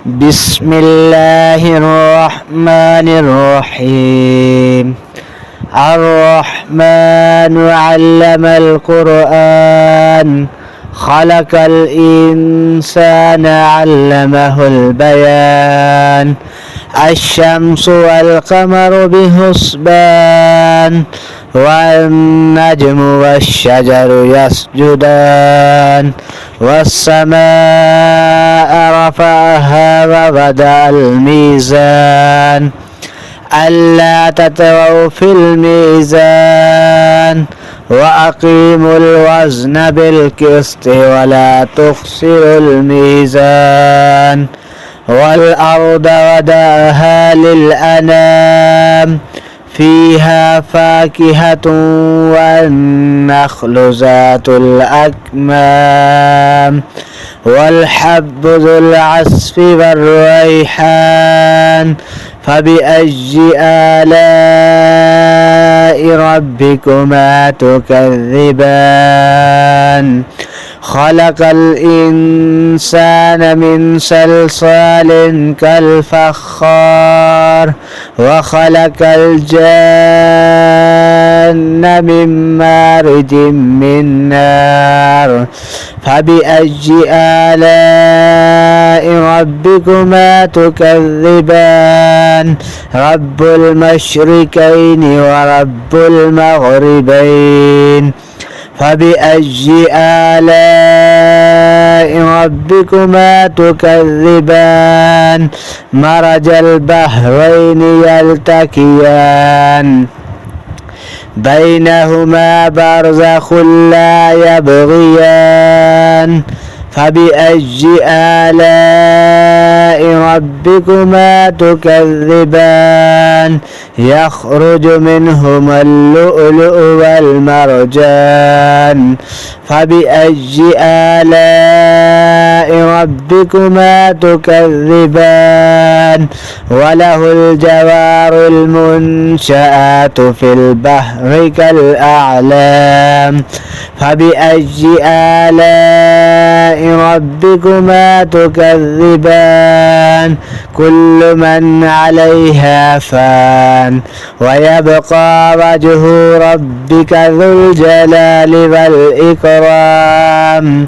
بسم الله الرحمن الرحيم. الرحمن علم القرآن خلق الإنسان علمه البيان. الشمس والقمر بحسبان والنجم والشجر يسجدان والسماء رفعها ووضع الميزان ألا تطغوا في الميزان وأقيموا الوزن بالقسط ولا تخسروا الميزان والأرض وضعها للأنام فيها فاكهة والنخل ذات الأكمام والحب ذو العصف والريحان فبأي آلاء ربكما تكذبان. خلق الإنسان من صلصال كالفخار وخلق الجن من مارج من نار فبأي آلاء ربكما تكذبان. رب المشرقين ورب المغربين فبأي آلاء ربكما تكذبان. مرج البحرين يلتقيان بينهما برزخ لا يبغيان فبأي آلاء ربكما تكذبان. يخرج منهما اللؤلؤ والمرجان فبأي آلاء ربكما تكذبان. وله الجوار المنشآت في البحر كالأعلام فبأي آلاء ربكما تكذبان. كل من عليها فان ويبقى وجه ربك ذو الجلال والإكرام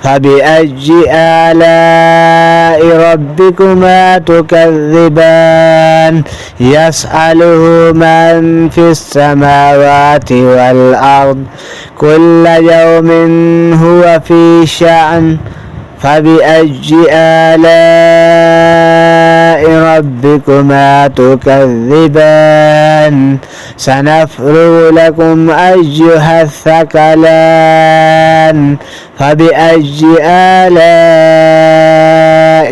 فبأي آلاء ربكما تكذبان. يسأله من في السماوات والأرض كل يوم هو في شأن فبأي آلاء ربكما تكذبان. سنفرغ لكم أيها الثقلان فبأي آلاء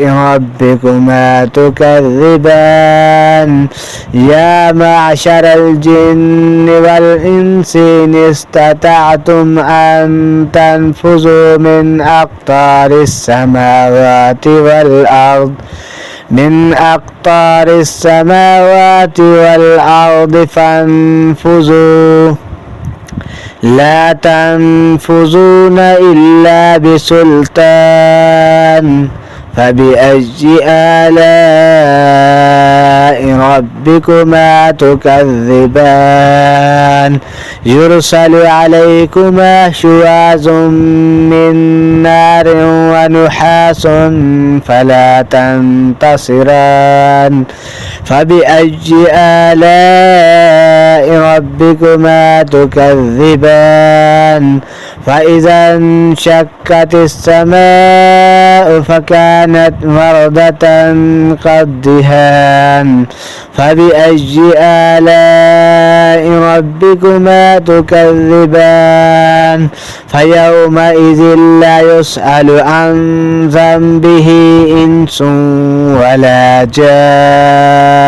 ربكما تكذبان. يا معشر الجن والإنس إن استطعتم أن تنفذوا من أقطار السماوات والأرض فانفذوا لا تنفذون إلا بسلطان فبأي آلاء ربكما تكذبان. يرسل عليكما شواظ من نار ونحاس فلا تنتصران فبأي آلاء ربكما تكذبان. فإذا انشقت السماء فكانت وردة كالدهان فبأي آلاء ربكما تكذبان. فيومئذ لا يسأل عن ذنبه إنس ولا جان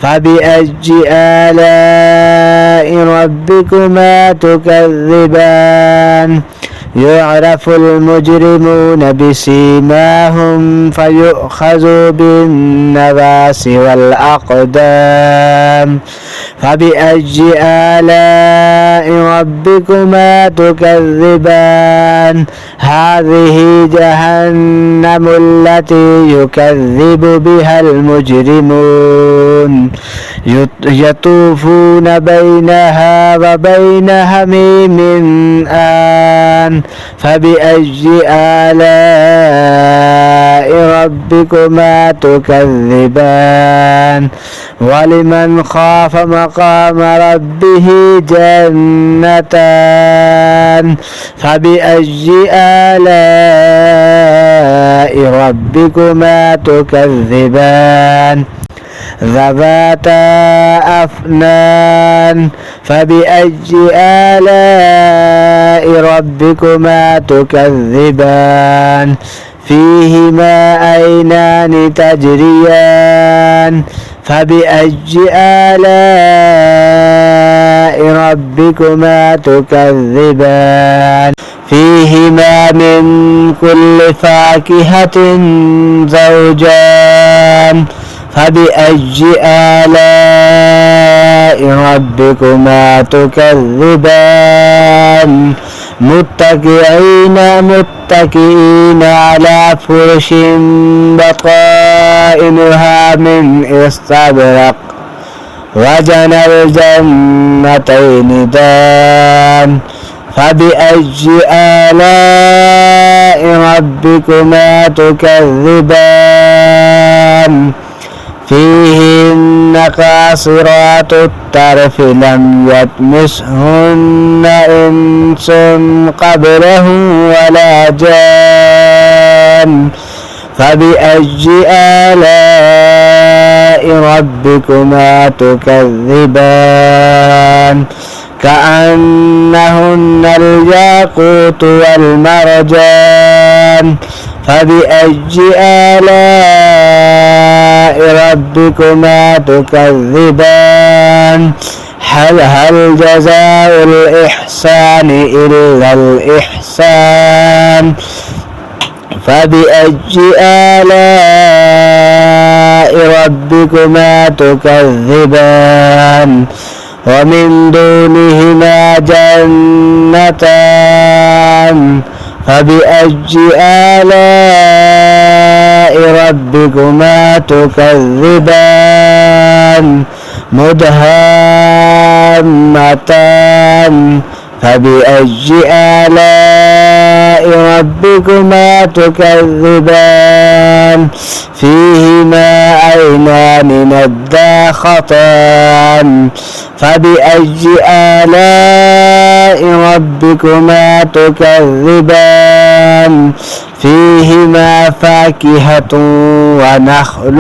فبأي آلاء ربكما تكذبان. يعرف المجرمون بسيماهم فيؤخذ بالنواصي والأقدام. فبأي آلاء ربكما تكذبان. هذه جهنم التي يكذب بها المجرمون يطوفون بينها وبين حميم آن. فبأي آلاء ربكما تكذبان. ولمن خاف مقام ربه جنتان. فبأي آلاء ربكما تكذبان. ذواتا أفنان. فبأي آلاء ربكما تكذبان. فيهما عينان تجريان. فبأي آلاء ربكما تكذبان. فيهما من كل فاكهة زوجان. فبأي آلاء ربكما تكذبان. متكئين على فرش بطائنها من استبرق. وجنى الجنتين دان. فبأي آلاء ربكما تكذبان. فيهن قاصرات الطرف لم يطمثهن إنس قبلهم ولا جان. فبأي آلاء ربكما تكذبان. كأنهن الياقوت والمرجان. فبأي آلاء ربكما تكذبان. هل جزاء الإحسان إلا الإحسان. فبأي آلاء ربكما تكذبان. ومن دونهما جنتان. فبأي آلاء ربكما تكذبان. مدهامتان. فبأي آلاء ربكما تكذبان. فيهما عينان نضاختان. فبأي آلاء ربكما تكذبان. فيهما فاكهة ونخل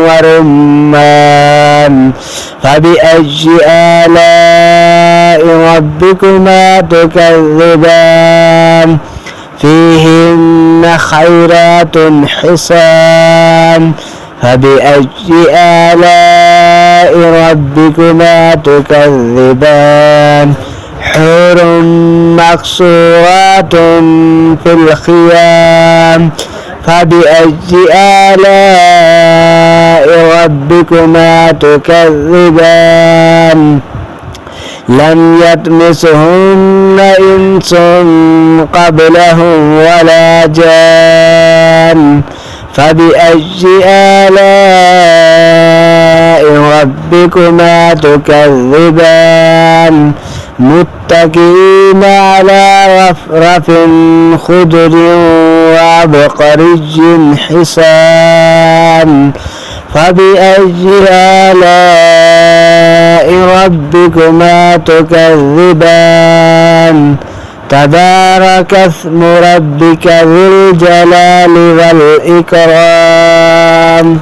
ورمان. فبأي آلاء ربكما تكذبان. فيهن خيرات حسان. فبأي آلاء ربكما تكذبان. حور مقصورات في الخيام. فبأي آلاء ربكما تكذبان. لم يطمثهن إنس قبلهم ولا جان. فبأي آلاء ربكما تكذبان. متكئين على رفرف خضر وعبقري حسان. فبأي آلاء ربكما تكذبان. تبارك اسم ربك ذي الجلال والإكرام.